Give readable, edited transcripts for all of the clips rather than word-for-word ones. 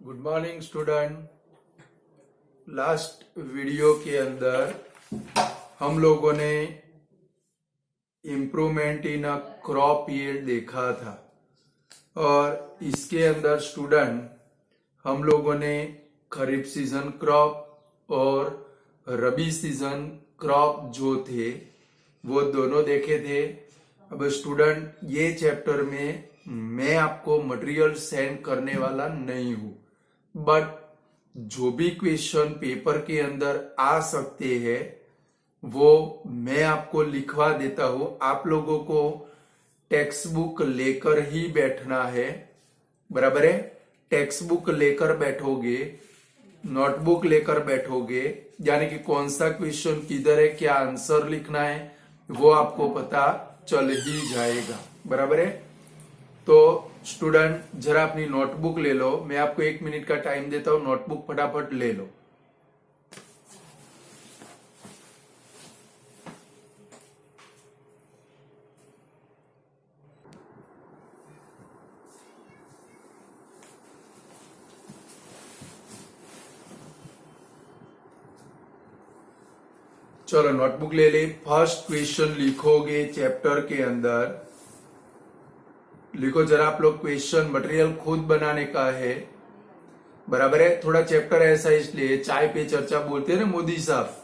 Good morning student. Last video के अंदर हम लोगों ने improvement in a crop yield देखा था और इसके अंदर स्टूडेंट हम लोगों ने खरीफ सीजन क्रॉप और रबी सीजन क्रॉप जो थे वो दोनों देखे थे। अब स्टूडेंट ये चैप्टर में मैं आपको मटेरियल सेंड करने वाला नहीं हूं, बट जो भी क्वेश्चन पेपर के अंदर आ सकते हैं वो मैं आपको लिखवा देता हूं। आप लोगों को टेक्स्ट बुक लेकर ही बैठना है, बराबर है। टेक्स्ट बुक लेकर बैठोगे, नोटबुक लेकर बैठोगे, यानी कि कौन सा क्वेश्चन किधर है, क्या आंसर लिखना है वो आपको पता चल ही जाएगा, बराबर है। तो स्टूडेंट जरा अपनी नोटबुक ले लो, मैं आपको 1 मिनट का टाइम देता हूं, नोटबुक फटाफट ले लो। चलो नोटबुक ले ले। फर्स्ट क्वेश्चन लिखोगे चैप्टर के अंदर, लिखो जरा आप लोग क्वेश्चन, मटेरियल खुद बनाने का है, बराबर है। थोड़ा चैप्टर ऐसा इसलिए चाय पे चर्चा बोलते हैं ना मोदी साहब,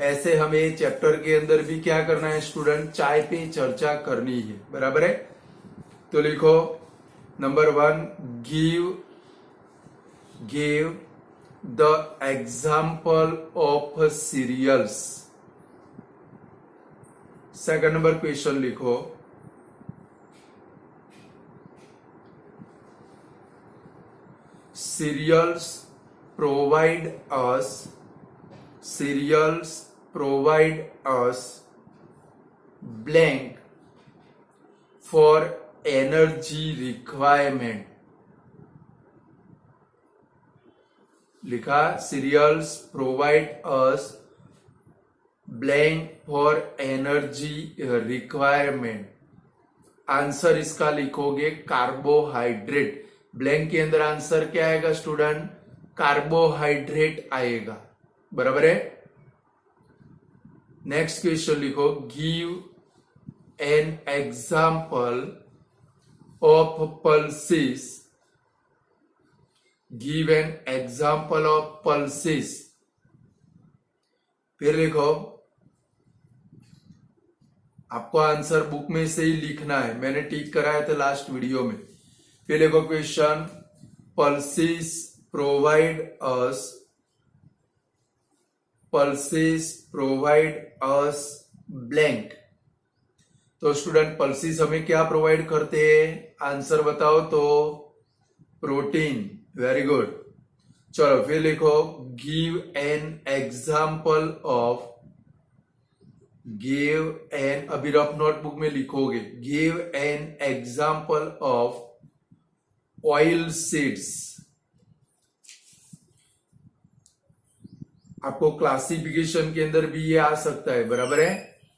ऐसे हमें चैप्टर के अंदर भी क्या करना है स्टूडेंट, चाय पे चर्चा करनी है, बराबर है। तो लिखो number 1, give the example of cereals. Second number question लिखो, cereals provide us blank for energy requirement। लिखा cereals provide us blank for energy requirement। Answer इसका लिखोगे कार्बोहाइड्रेट। ब्लैंक के अंदर आंसर क्या आएगा स्टूडेंट, कार्बोहाइड्रेट आएगा, बराबर है। नेक्स्ट क्वेश्चन लिखो, give an example of pulses. Give an example of pulses. फिर लिखो, आपको आंसर बुक में से ही लिखना है, मैंने टिक कराया था लास्ट वीडियो में। फिर लिखो question, pulses provide us blank. तो स्टूडेंट पल्सेस हमें क्या प्रोवाइड करते हैं, आंसर बताओ तो, प्रोटीन। Very good. चलो फिर लिखो, गिव एन एग्जाम्पल ऑफ, अभी रफ नोटबुक में लिखोगे, give an example of oil seeds. आपको क्लासिफिकेशन के अंदर भी ये आ सकता है, बराबर है।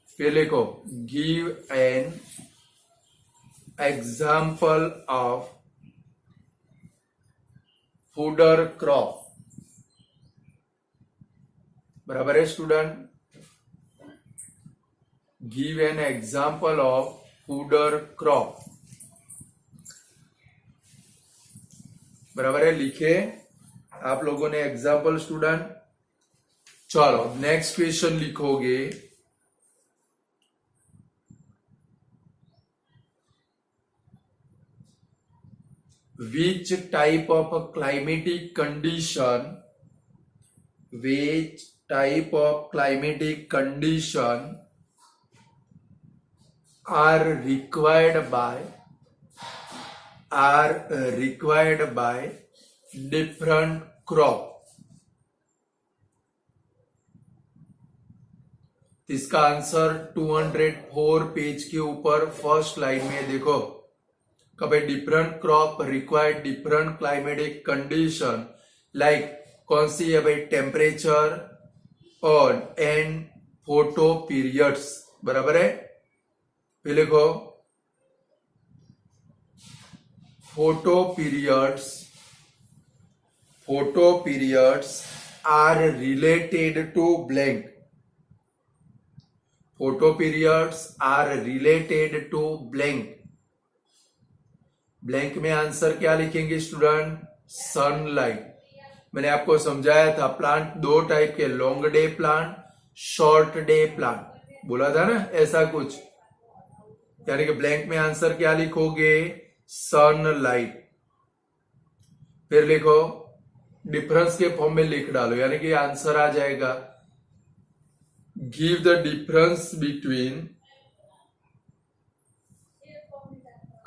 फिर लिखो, give an example of fodder crop, बराबर है student. Give an example of fodder crop, बराबर है, लिखे आप लोगों ने एग्जाम्पल स्टूडेंट। चलो नेक्स्ट क्वेश्चन लिखोगे, which type of climatic condition are required by different crop। इसका आंसर 204 पेज के ऊपर फर्स्ट लाइन में देखो, कभी different crop required different climatic condition, like कौन सी है भाई, टेम्परेचर और एंड फोटो पीरियड्स, बराबर है। फिर लिखो, photo periods photo periods are related to blank. Photo periods are related to blank. Blank में आंसर क्या लिखेंगे स्टूडेंट? सनलाइट. मैंने आपको समझाया था प्लांट दो टाइप के, long day plant, short day plant, बोला था ना ऐसा कुछ. यानी कि ब्लैंक में आंसर क्या लिखोगे? सनलाइट. फिर लिखो, डिफरेंस के फॉर्म में लिख डालो, यानी कि आंसर आ जाएगा. Give the difference between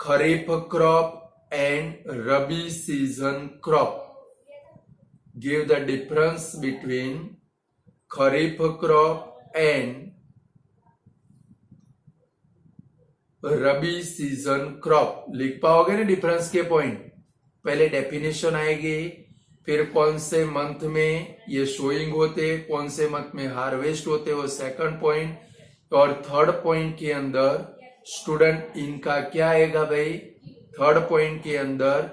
kharif crop and rabi season crop. Give the difference between kharif crop and rabi season crop. लिख पाओगे ना डिफरेंस के पॉइंट? पहले डेफिनेशन आएगी, फिर कौन से मंथ में ये शोइंग होते, कौन से मंथ में हार्वेस्ट होते, वो सेकंड पॉइंट. और थर्ड पॉइंट के अंदर स्टूडेंट इनका क्या आएगा भाई? थर्ड पॉइंट के अंदर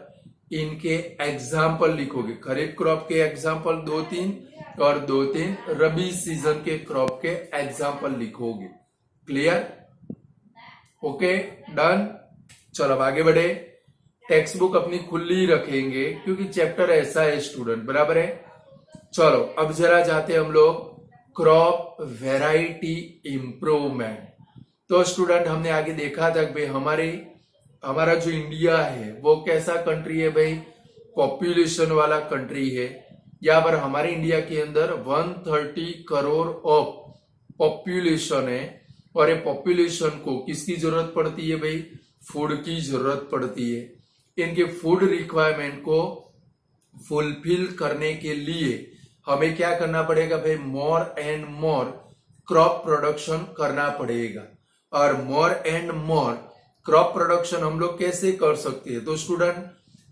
इनके एग्जाम्पल लिखोगे. खरीफ क्रॉप के एग्जाम्पल 2-3 और 2-3 रबी सीजन के क्रॉप के एग्जाम्पल लिखोगे. क्लियर? Okay, done. चलो अब आगे बढ़े. टेक्स्ट बुक अपनी खुली रखेंगे क्योंकि चैप्टर ऐसा है स्टूडेंट, बराबर है. चलो अब जरा जाते हम लोग क्रॉप वेराइटी इंप्रूवमेंट. तो स्टूडेंट हमने आगे देखा था कि भाई हमारा जो इंडिया है वो कैसा कंट्री है भाई? पॉपुलेशन वाला कंट्री है. यहाँ पर हमारे इंडिया के अंदर 130 करोड़ ऑफ पॉपुलेशन है. और ये पॉपुलेशन को किसकी जरूरत पड़ती है भाई? फूड की जरूरत पड़ती है. इनके फूड रिक्वायरमेंट को फुलफिल करने के लिए हमें क्या करना पड़ेगा भाई? More and more crop production करना पड़ेगा. और more and more crop production हम लोग कैसे कर सकते हैं? तो स्टूडेंट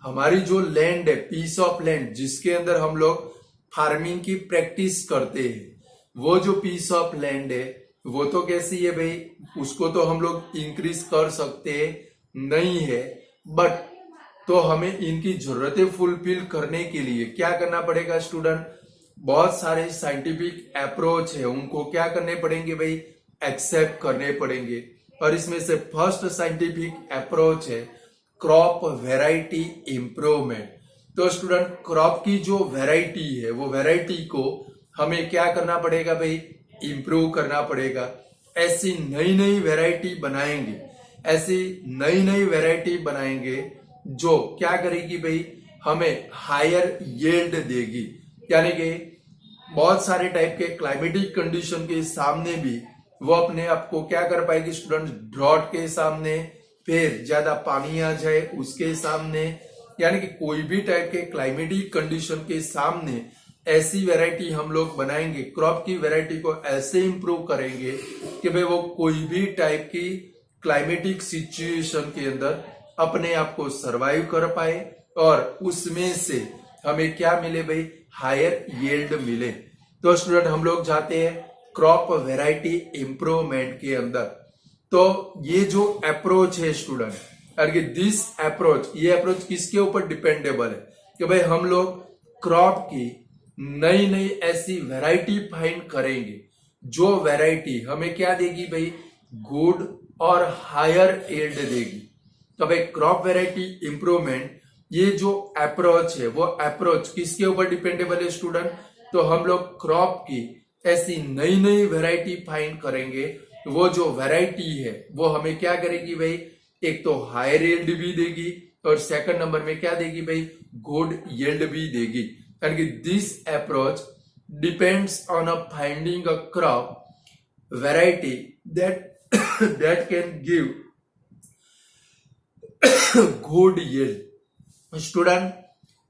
हमारी जो लैंड है, पीस ऑफ लैंड जिसके अंदर हम लोग फार्मिंग की प्रैक्टिस करते हैं, वो जो पीस ऑफ लैंड है वो तो कैसी है भाई? उसको तो हम लोग इंक्रीज कर सकते नहीं है, बट तो हमें इनकी जरूरतें फुलफिल करने के लिए क्या करना पड़ेगा स्टूडेंट? बहुत सारे साइंटिफिक अप्रोच है, उनको क्या करने पड़ेंगे भाई? एक्सेप्ट करने पड़ेंगे. और इसमें से फर्स्ट साइंटिफिक अप्रोच है क्रॉप वेराइटी इंप्रूवमेंट. तो स्टूडेंट क्रॉप की जो वेराइटी है वो वेराइटी को हमें क्या करना पड़ेगा भाई? इंप्रूव करना पड़ेगा. ऐसी नई नई वेराइटी बनाएंगे, ऐसी नई नई वेराइटी बनाएंगे जो क्या करेगी भाई? हमें हायर यील्ड देगी. यानी कि बहुत सारे टाइप के क्लाइमेटिक कंडीशन के सामने भी वो अपने आप को क्या कर पाएगी स्टूडेंट? ड्रॉट के सामने, फिर ज्यादा पानी आ जाए उसके सामने, यानी कि कोई भी टाइप के क्लाइमेटिक कंडीशन के सामने ऐसी वैरायटी हम लोग बनाएंगे. क्रॉप की वैरायटी को ऐसे इंप्रूव करेंगे कि भाई वो कोई भी टाइप की क्लाइमेटिक सिचुएशन के अंदर अपने आप को सरवाइव कर पाए और उसमें से हमें क्या मिले भाई? हायर यील्ड मिले. तो स्टूडेंट हम लोग जाते हैं क्रॉप वेराइटी इंप्रूवमेंट के अंदर. तो ये जो अप्रोच है स्टूडेंट, दिस अप्रोच, ये अप्रोच किसके ऊपर डिपेंडेबल है? कि भाई हम लोग क्रॉप की नई नई ऐसी वैरायटी फाइंड करेंगे जो वैरायटी हमें क्या देगी भाई? गुड और हायर यील्ड देगी. तो भाई क्रॉप वेराइटी इंप्रूवमेंट ये जो अप्रोच है वो अप्रोच किसके ऊपर डिपेंडेबल है स्टूडेंट? तो हम लोग क्रॉप की ऐसी नई नई वैरायटी फाइंड करेंगे. वो जो वैरायटी है वो हमें क्या करेगी भाई? एक तो हायर यील्ड भी देगी और सेकंड नंबर में क्या देगी भाई? गुड यील्ड भी देगी. यानी कि this approach depends on a finding a crop variety that can give good yield. Student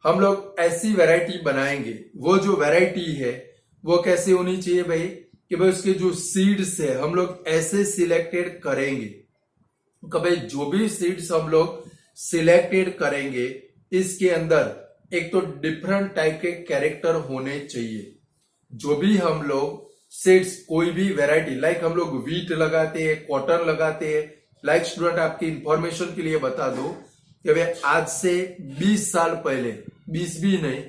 हम लोग ऐसी वैरायटी बनाएंगे, वो जो वैरायटी है वो कैसे होनी चाहिए भाई? कि भाई उसके जो सीड्स है हम लोग ऐसे सिलेक्टेड करेंगे कि भाई जो भी सीड्स हम लोग सिलेक्टेड करेंगे इसके अंदर एक तो डिफरेंट टाइप के कैरेक्टर होने चाहिए. जो भी हम लोग सीड्स, कोई भी वैरायटी, लाइक हम लोग वीट लगाते हैं, कॉटन लगाते हैं. लाइक स्टूडेंट आपकी इंफॉर्मेशन के लिए बता दो कि भाई आज से 20 साल पहले, 20 भी नहीं,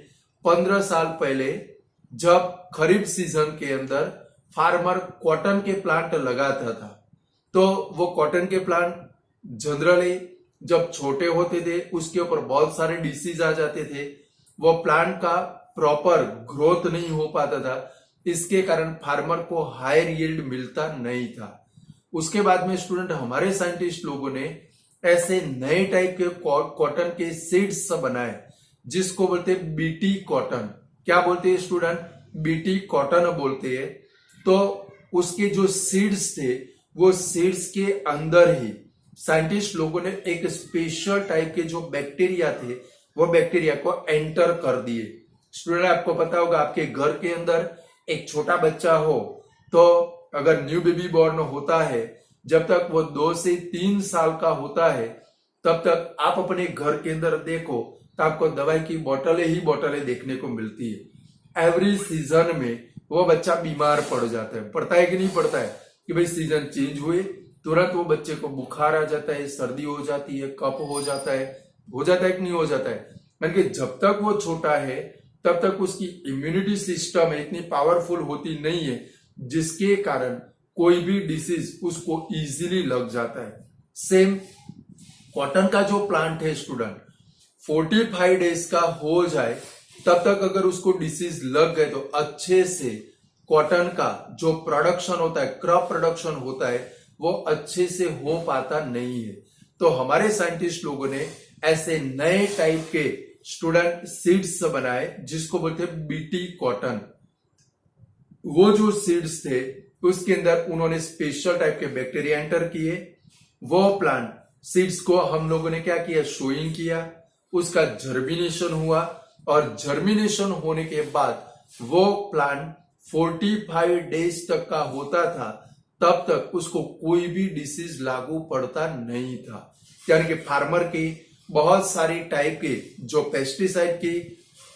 15 साल पहले जब खरीफ सीजन के अंदर फार्मर कॉटन के प्लांट लगाता था, तो वो कॉटन के प्लांट जनरली जब छोटे होते थे उसके ऊपर बहुत सारे डिसीज आ जाते थे, वो प्लांट का प्रॉपर ग्रोथ नहीं हो पाता था, इसके कारण फार्मर को हायर यील्ड मिलता नहीं था। उसके बाद में स्टूडेंट हमारे साइंटिस्ट लोगों ने ऐसे नए टाइप के कॉटन के सीड्स बनाए जिसको बोलते हैं बीटी कॉटन। क्या बोलते हैं स्टूडेंट? बीटी कॉटन बोलते हैं। तो उसके जो सीड्स थे वो सीड्स के अंदर ही साइंटिस्ट लोगों ने एक स्पेशल टाइप के जो बैक्टीरिया थे वो बैक्टीरिया को एंटर कर दिए। स्टूडेंट आपको पता होगा, आपके घर के अंदर एक छोटा बच्चा हो तो अगर न्यू बेबी बॉर्न होता है, जब तक वो 2 से 3 साल का होता है तब तक आप अपने घर के अंदर देखो तो आपको दवाई की बोतलें ही बोतलें देखने को मिलती है। एवरी सीजन में वो बच्चा बीमार पड़ जाता है। पड़ता है कि नहीं पड़ता है? कि भाई सीजन चेंज हुए तुरंत वो बच्चे को बुखार आ जाता है, सर्दी हो जाती है, कफ हो जाता है कि नहीं हो जाता है? यानी कि जब तक वो छोटा है तब तक उसकी इम्यूनिटी सिस्टम इतनी पावरफुल होती नहीं है, जिसके कारण कोई भी डिसीज उसको इजीली लग जाता है। सेम कॉटन का जो प्लांट है स्टूडेंट, 45 डेज का हो जाए तब तक अगर उसको डिसीज लग गए तो अच्छे से कॉटन का जो प्रोडक्शन होता है, क्रॉप प्रोडक्शन होता है, वो अच्छे से हो पाता नहीं है। तो हमारे साइंटिस्ट लोगों ने ऐसे नए टाइप के स्टूडेंट सीड्स बनाए जिसको बोलते हैं बीटी कॉटन। वो जो सीड्स थे उसके अंदर उन्होंने स्पेशल टाइप के बैक्टीरिया एंटर किए। वो प्लांट सीड्स को हम लोगों ने क्या किया? सोइंग किया, उसका जर्मिनेशन हुआ और जर्मिनेशन होने के बाद वो प्लांट 45 डेज तक का होता था, तब तक उसको कोई भी डिसीज लागू पड़ता नहीं था। यानी कि फार्मर के बहुत सारी टाइप के जो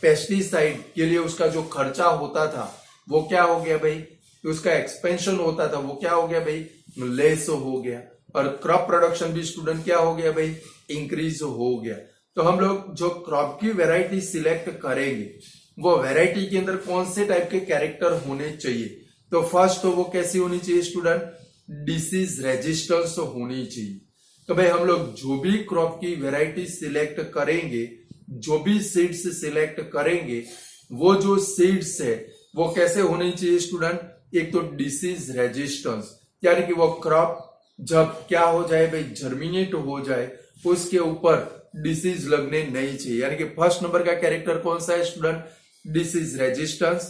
पेस्टिसाइड के लिए उसका जो खर्चा होता था वो क्या हो गया भाई? उसका एक्सपेंशन होता था वो क्या हो गया भाई? लेस हो गया। और क्रॉप प्रोडक्शन भी स्टूडेंट क्या हो गया भाई? इंक्रीज हो गया। तो हम लोग जो क्रॉप की वैरायटी सिलेक्ट करेंगे वो वैरायटी के अंदर कौन से टाइप के कैरेक्टर होने चाहिए? तो फर्स्ट तो वो कैसी होनी चाहिए स्टूडेंट? डिसीज रेजिस्टेंस होनी चाहिए। तो भाई हम लोग जो भी क्रॉप की वैरायटी सिलेक्ट करेंगे, जो भी सीड्स सिलेक्ट करेंगे, वो जो सीड्स है वो कैसे होनी चाहिए स्टूडेंट? एक तो डिसीज रेजिस्टेंस, यानी कि वो क्रॉप जब क्या हो जाए भाई? जर्मिनेट हो जाए, उसके ऊपर डिसीज लगने नहीं चाहिए। यानी कि फर्स्ट नंबर का कैरेक्टर कौन सा है student? Disease resistance.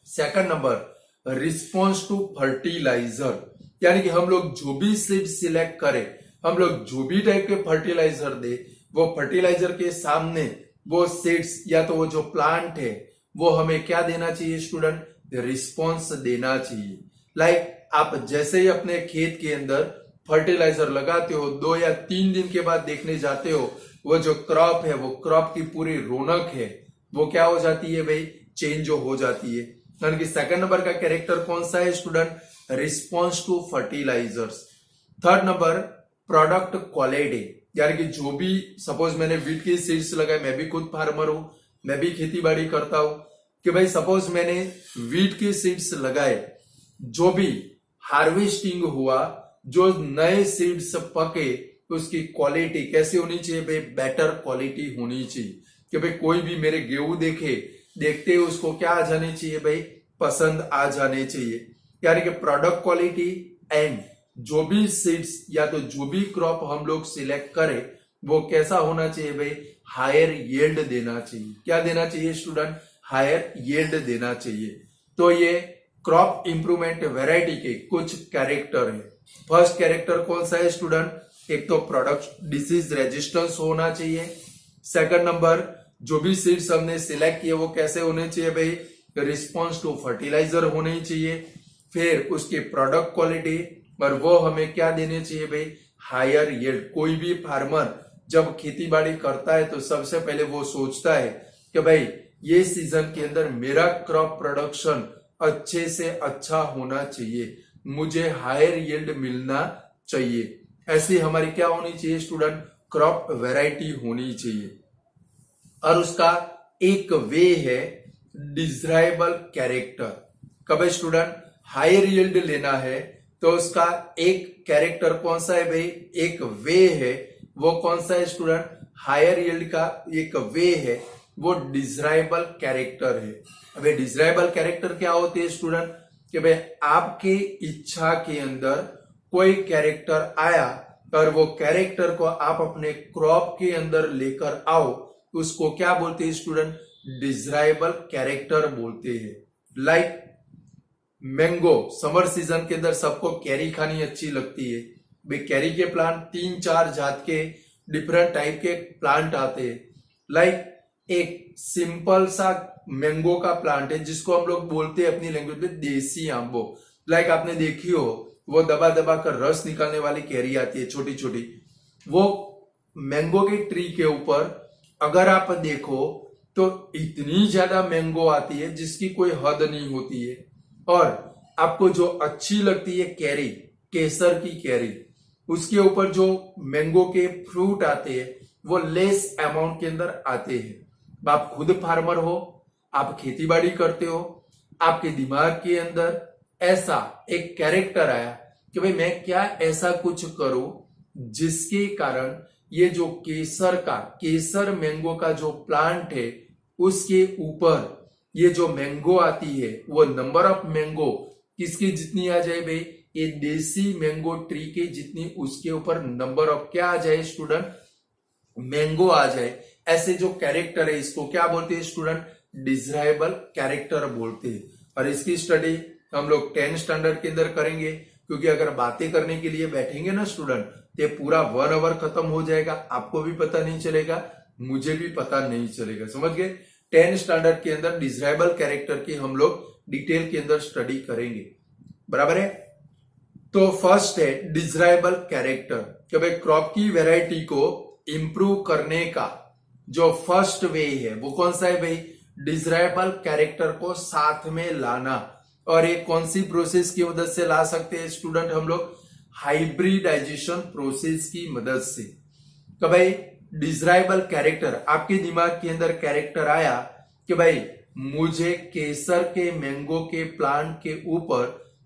Second number response to fertiliser, यानी कि हम लोग जो भी सीड सिलेक्ट करें, हम लोग जो भी टाइप के फर्टिलाइजर दे, वो फर्टिलाइजर के सामने वो सीड्स या तो वो जो प्लांट है वो हमें क्या देना चाहिए स्टूडेंट? रिस्पॉन्स देना चाहिए। लाइक आप जैसे ही अपने खेत के अंदर फर्टिलाइजर लगाते हो, 2 या 3 दिन के बाद देखने जाते हो वो जो क्रॉप है, वो क्रॉप की पूरी रौनक है वो क्या हो जाती है भाई? चेंज हो जाती है। यानी कि सेकंड नंबर का कैरेक्टर कौन सा है student? Response to fertilisers. Third number product quality, यानी कि जो भी सपोज मैंने वीट की सीड्स लगाए, मैं भी खुद फार्मर हूं, मैं भी खेती बाड़ी करता हूं, कि भाई सपोज मैंने वीट की सीड्स लगाए, जो भी हार्वेस्टिंग हुआ, जो नए सीड्स पके, तो उसकी क्वालिटी कैसी होनी चाहिए भाई? बेटर क्वालिटी होनी चाहिए। कि भाई कोई भी मेरे गेहूं देखते ही उसको क्या आ जाने चाहिए भाई? पसंद आ जाने चाहिए। यानी कि प्रोडक्ट क्वालिटी एंड जो भी सीड्स या तो जो भी क्रॉप हम लोग सिलेक्ट करें वो कैसा होना चाहिए भाई? हायर यील्ड देना चाहिए। क्या देना चाहिए स्टूडेंट? हायर यील्ड देना चाहिए। तो ये क्रॉप इंप्रूवमेंट वैरायटी के कुछ कैरेक्टर है। फर्स्ट कैरेक्टर कौन सा है स्टूडेंट? एक तो प्रोडक्ट डिसीज रेजिस्टेंस होना चाहिए। सेकंड नंबर जो भी सीड्स हमने सिलेक्ट किए वो कैसे होने चाहिए भाई? रिस्पॉन्स टू फर्टिलाइजर होने चाहिए। फिर उसकी प्रोडक्ट क्वालिटी, और वो हमें क्या देने चाहिए भाई? Higher yield. कोई भी फार्मर जब खेती बाड़ी करता है तो सबसे पहले वो सोचता है कि भाई ये सीजन के अंदर मेरा क्रॉप प्रोडक्शन अच्छे से अच्छा होना चाहिए, मुझे हायर यील्ड मिलना चाहिए। ऐसी हमारी क्या होनी चाहिए स्टूडेंट? क्रॉप वैरायटी होनी चाहिए। और उसका एक वे है डिजराइबल कैरेक्टर। कब स्टूडेंट हायर यील्ड लेना है तो उसका एक कैरेक्टर कौन सा है भाई, एक वे है, वो कौन सा है स्टूडेंट, हायर यील्ड का एक वे है, वो डिजराइबल कैरेक्टर है। अब डिजराइबल कैरेक्टर क्या होती है स्टूडेंट, कि भाई आपके इच्छा के अंदर कोई कैरेक्टर आया और वो कैरेक्टर को आप अपने क्रॉप के अंदर लेकर आओ, उसको क्या बोलते हैं स्टूडेंट, डिजराइबल कैरेक्टर बोलते हैं। लाइक मैंगो, समर सीजन के अंदर सबको कैरी खानी अच्छी लगती है भाई, कैरी के प्लांट 3-4 जात के डिफरेंट टाइप के प्लांट आते हैं। लाइक एक सिंपल सा मैंगो का प्लांट है जिसको हम लोग बोलते हैं अपनी लैंग्वेज में देसी आंबो। लाइक आपने देखी हो वो दबा दबा कर रस निकालने वाली कैरी आती है छोटी छोटी, वो मैंगो के ट्री के ऊपर अगर आप देखो तो इतनी ज्यादा मैंगो आती है जिसकी कोई हद नहीं होती है। और आपको जो अच्छी लगती है कैरी, केसर की कैरी, उसके ऊपर जो मैंगो के फ्रूट आते हैं वो लेस अमाउंट के अंदर आते हैं। आप खुद फार्मर हो, आप खेती बाड़ी करते हो, आपके दिमाग के अंदर ऐसा एक कैरेक्टर आया कि भाई मैं क्या ऐसा कुछ करूं जिसके कारण ये जो केसर मैंगो का जो प्लांट है उसके ऊपर ये जो मैंगो आती है वो नंबर ऑफ मैंगो किसकी जितनी आ जाए भाई, ये देसी मैंगो ट्री के जितनी उसके ऊपर नंबर ऑफ क्या आ जाए स्टूडेंट, मैंगो आ जाए। ऐसे जो कैरेक्टर है इसको क्या बोलते हैं स्टूडेंट, डिजराइबल कैरेक्टर बोलते हैं। और इसकी स्टडी हम लोग 10 स्टैंडर्ड के अंदर करेंगे, क्योंकि अगर बातें करने के लिए बैठेंगे ना स्टूडेंट तो पूरा 1 आवर खत्म हो जाएगा, आपको भी पता नहीं चलेगा, मुझे भी पता नहीं चलेगा। समझ गए? 10 स्टैंडर्ड के अंदर डिजराइबल कैरेक्टर की हम लोग डिटेल के अंदर स्टडी करेंगे, बराबर है। तो फर्स्ट है डिजराइबल कैरेक्टर, कि भाई क्रॉप की वेराइटी को इंप्रूव करने का जो फर्स्ट वे है वो कौन सा है भाई, डिजराइबल कैरेक्टर को साथ में लाना। और ये कौन सी प्रोसेस की मदद से ला सकते हैं स्टूडेंट हम लोग, हाइब्रिडाइजेशन प्रोसेस की मदद से। तो भाई डिजराइबल कैरेक्टर, आपके दिमाग के अंदर कैरेक्टर आया कि भाई मुझे केसर के मैंगो के प्लांट के ऊपर,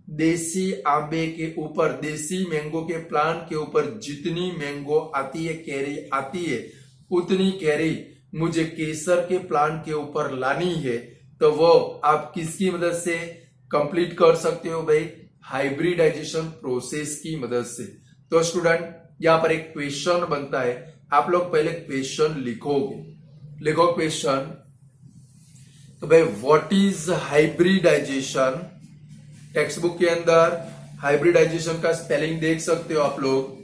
देसी आंबे के ऊपर, देसी मैंगो के प्लांट के ऊपर जितनी मैंगो आती है, कैरी आती है, उतनी कैरी मुझे केसर के प्लांट के ऊपर लानी है। तो वो आप किसकी मदद से कंप्लीट कर सकते हो भाई, हाइब्रिडाइजेशन प्रोसेस की मदद से। तो स्टूडेंट यहां पर एक क्वेश्चन बनता है, आप लोग पहले क्वेश्चन लिखोगे, लिखो क्वेश्चन। तो भाई what is hybridisation, textbook के अंदर हाइब्रिडाइजेशन का स्पेलिंग देख सकते हो आप लोग,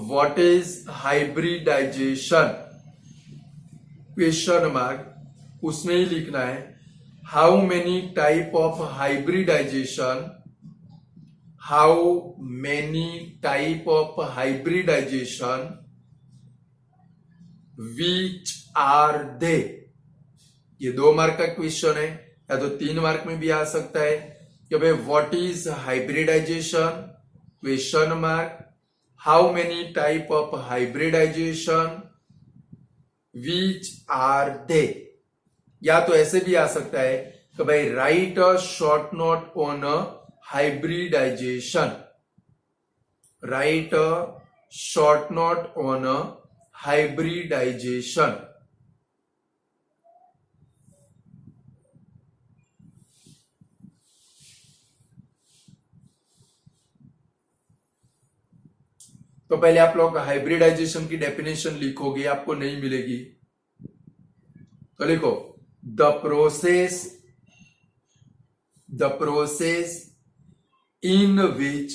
what is hybridisation, question mark, उसमें ही लिखना है how many type of hybridisation, how many type of hybridisation, which are they. ये 2 मार्क का क्वेश्चन है, या तो 3 मार्क में भी आ सकता है कि भाई what is hybridisation, question mark, how many type of hybridisation, which are they. या तो ऐसे भी आ सकता है कि भाई write a short note on a hybridisation, write a short note on a hybridisation. तो पहले आप लोग हाइब्रिडाइजेशन की डेफिनेशन लिखोगे, आपको नहीं मिलेगी तो लिखो the process in which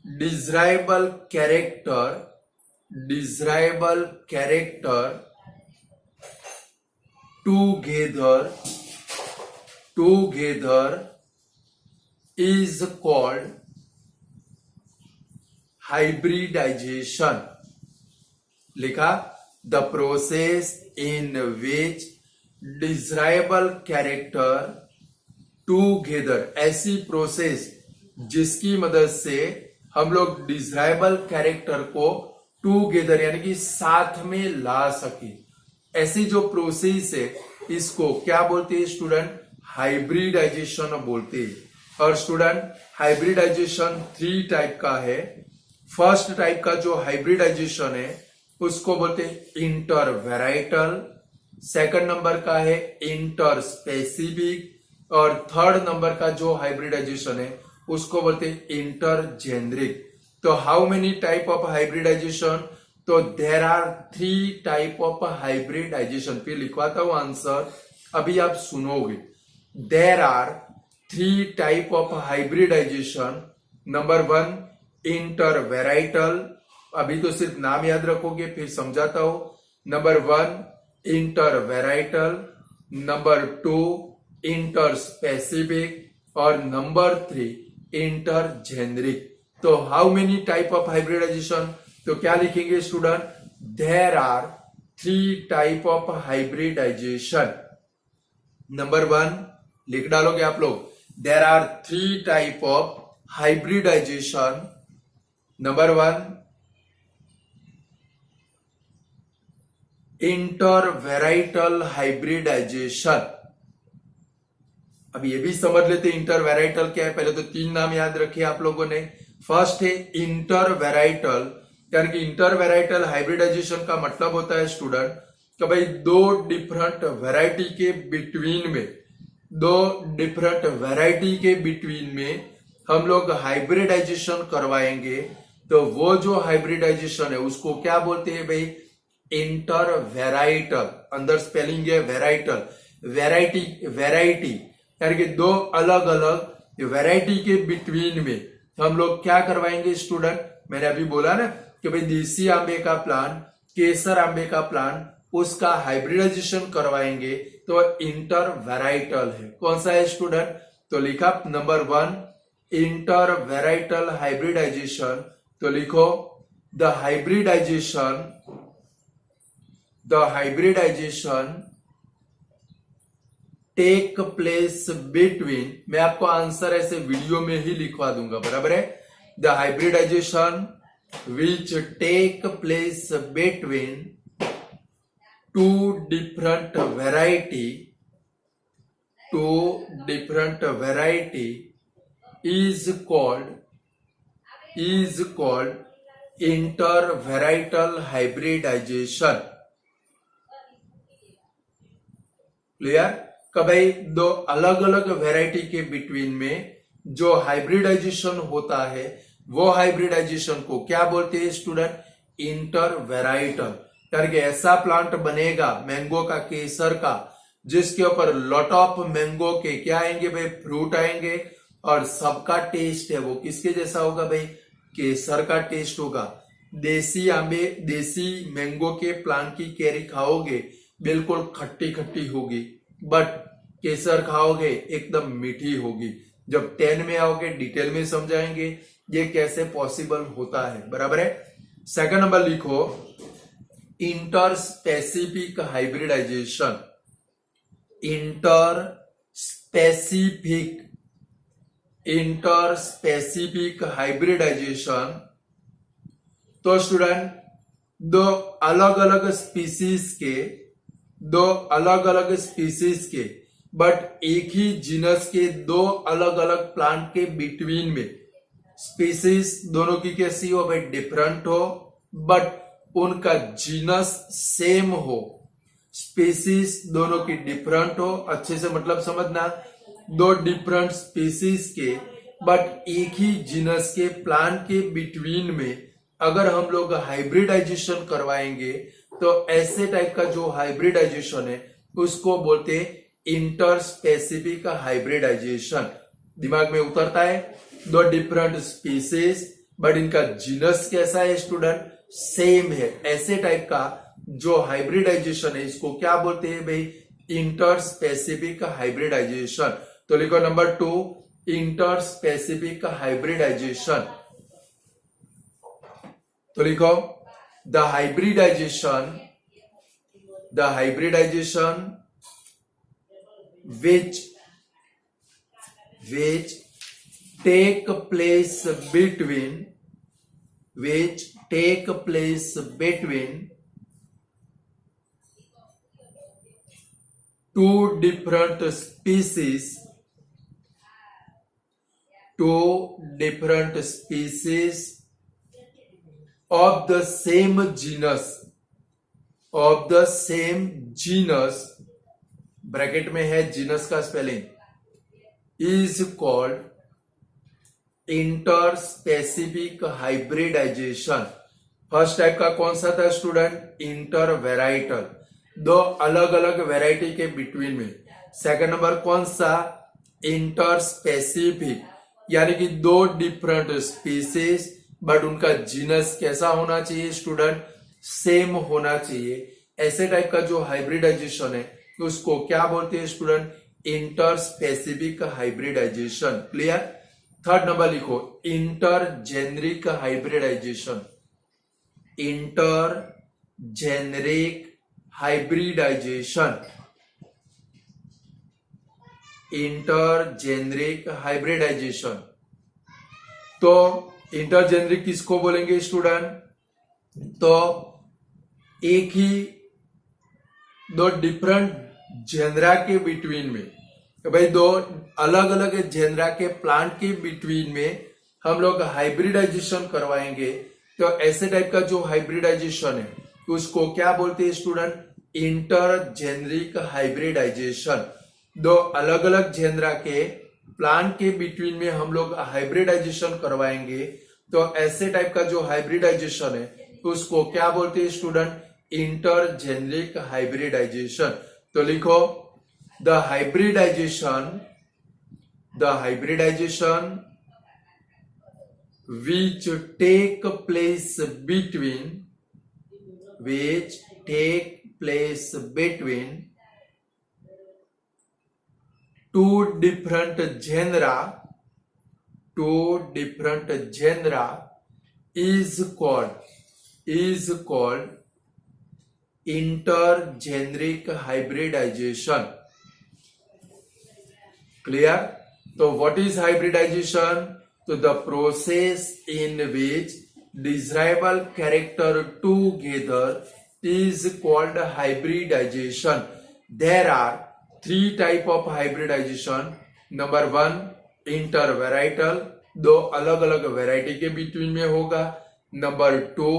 desirable character together is called hybridization। लिखा the process in which desirable character together, ऐसी प्रोसेस जिसकी मदद से हम लोग डिजायरेबल कैरेक्टर को टूगेदर यानी कि साथ में ला सके, ऐसी जो प्रोसेस है इसको क्या बोलते हैं स्टूडेंट? हाइब्रिडाइजेशन बोलते हैं। और स्टूडेंट हाइब्रिडाइजेशन 3 टाइप का है। फर्स्ट टाइप का जो हाइब्रिडाइजेशन है उसको बोलते हैं इंटर वेराइटल, सेकंड नंबर का है इंटर स्पेसिफिक, और थर्ड नंबर का जो हाइब्रिडाइजेशन है उसको बोलते हैं इंटर जेनरिक। तो how many type of hybridisation? तो there are 3 type of hybridisation. फिर लिखवाता हूं आंसर, अभी आप सुनोगे। There are 3 type of hybridisation. Number 1 intervarietal, अभी तो सिर्फ नाम याद रखोगे, फिर समझाता हूं। Number 1 intervarietal, number 2 interspecific, और नंबर 3 इंटर जेनरिक। तो how many type of hybridisation? तो क्या लिखेंगे student? There are 3 type of hybridisation. Number 1 लिख डालोगे आप लोग, there are 3 type of hybridisation. Number 1 intervarietal hybridisation. अब ये भी समझ लेते इंटर वेराइटल क्या है। पहले तो 3 नाम याद रखे आप लोगों ने। फर्स्ट है इंटर वेराइटल, यानी कि इंटर वेराइटल हाइब्रिडाइजेशन का मतलब होता है स्टूडेंट कि भाई 2 डिफरेंट वेराइटी के बिटवीन में हम लोग हाइब्रिडाइजेशन करवाएंगे। तो वो जो हाइब्रिडाइजेशन है उसको क्या बोलते हैं भाई? Inter varietal. अंदर स्पेलिंग है वेराइटल, वेराइटी यानी कि 2 अलग अलग वेराइटी के बिटवीन में हम लोग क्या करवाएंगे स्टूडेंट? मैंने अभी बोला ना कि भाई देसी आंबे का प्लांट, केसर आंबे का प्लांट, उसका हाइब्रिडाइजेशन करवाएंगे तो इंटर वेराइटल है। कौन सा है स्टूडेंट? तो लिखा नंबर 1 इंटर वेराइटल हाइब्रिडाइजेशन। तो लिखो the hybridisation take place between, मैं आपको आंसर ऐसे वीडियो में ही लिखवा दूंगा, बराबर है? The hybridisation which take place between 2 different variety is called intervarietal hybridization। Clear? कभी 2 अलग अलग वेराइटी के बिटवीन में जो हाइब्रिडाइजेशन होता है वो हाइब्रिडाइजेशन को क्या बोलते हैं स्टूडेंट? Inter varietal. करके ऐसा प्लांट बनेगा मैंगो का, केसर का, जिसके ऊपर लॉट ऑफ मैंगो के क्या आएंगे भाई? फ्रूट आएंगे, और सबका टेस्ट है वो किसके जैसा होगा भाई? केसर का टेस्ट होगा। देसी मैंगो के प्लांट की कैरी खाओगे बिल्कुल खट्टी खट्टी होगी, बट केसर खाओगे एकदम मीठी होगी। जब 10 में आओगे डिटेल में समझाएंगे ये कैसे पॉसिबल होता है, बराबर है? सेकंड नंबर लिखो interspecific hybridisation. Interspecific hybridisation. तो स्टूडेंट 2 अलग अलग स्पीसीज के बट एक ही जीनस के 2 अलग अलग प्लांट के बिटवीन में, स्पीसीज दोनों की कैसी हो भाई? डिफरेंट हो, बट उनका जीनस सेम हो। स्पीसीज दोनों की डिफरेंट हो, अच्छे से मतलब समझना, 2 डिफरेंट स्पीसीज के बट एक ही जीनस के प्लांट के बिटवीन में अगर हम लोग हाइब्रिडाइजेशन करवाएंगे तो ऐसे टाइप का जो हाइब्रिडाइजेशन है उसको बोलते हैं इंटर स्पेसिफिक हाइब्रिडाइजेशन। दिमाग में उतरता है? 2 डिफरेंट स्पीसीज बट इनका जीनस कैसा है स्टूडेंट? सेम है। ऐसे टाइप का जो हाइब्रिडाइजेशन है इसको क्या बोलते हैं भाई? Interspecific hybridisation. तो लिखो नंबर 2 इंटर स्पेसिफिक हाइब्रिडाइजेशन। तो लिखो the hybridisation which take place between which take place between two different species of the same genus bracket में है जीनस का spelling is called interspecific hybridisation. First type का कौन सा था स्टूडेंट? इंटर वेराइटल, दो अलग अलग वेराइटी के बिटवीन में। सेकंड नंबर कौन सा? इंटर स्पेसिफिक, यानी कि दो डिफरेंट स्पीसीज बट उनका जीनस कैसा होना चाहिए स्टूडेंट? सेम होना चाहिए। ऐसे टाइप का जो हाइब्रिडाइजेशन है उसको क्या बोलते हैं student? Interspecific hybridisation. Clear? Third number लिखो intergeneric hybridisation. Intergeneric hybridisation, intergeneric hybridisation. तो इंटर जेनरिक किसको बोलेंगे स्टूडेंट? तो एक ही दो डिफरेंट जेनरा के बिटवीन में, तो भाई दो अलग अलग जेनरा के प्लांट के बिटवीन में हम लोग हाइब्रिडाइजेशन करवाएंगे। तो ऐसे टाइप का जो हाइब्रिडाइजेशन है उसको क्या बोलते हैं स्टूडेंट? Inter generic hybridisation. दो अलग अलग जेनरा के प्लांट के बिटवीन में हम लोग हाइब्रिडाइजेशन करवाएंगे। तो ऐसे टाइप का जो हाइब्रिडाइजेशन है उसको क्या बोलते हैं स्टूडेंट? Inter generic hybridisation. तो लिखो the hybridisation which take place between two different genera is called intergeneric hybridization. Clear? So what is hybridization? So the process in which desirable character together is called hybridization. There are three type of hybridization. Number one, intervarietal, दो अलग अलग variety के between में होगा। Number two,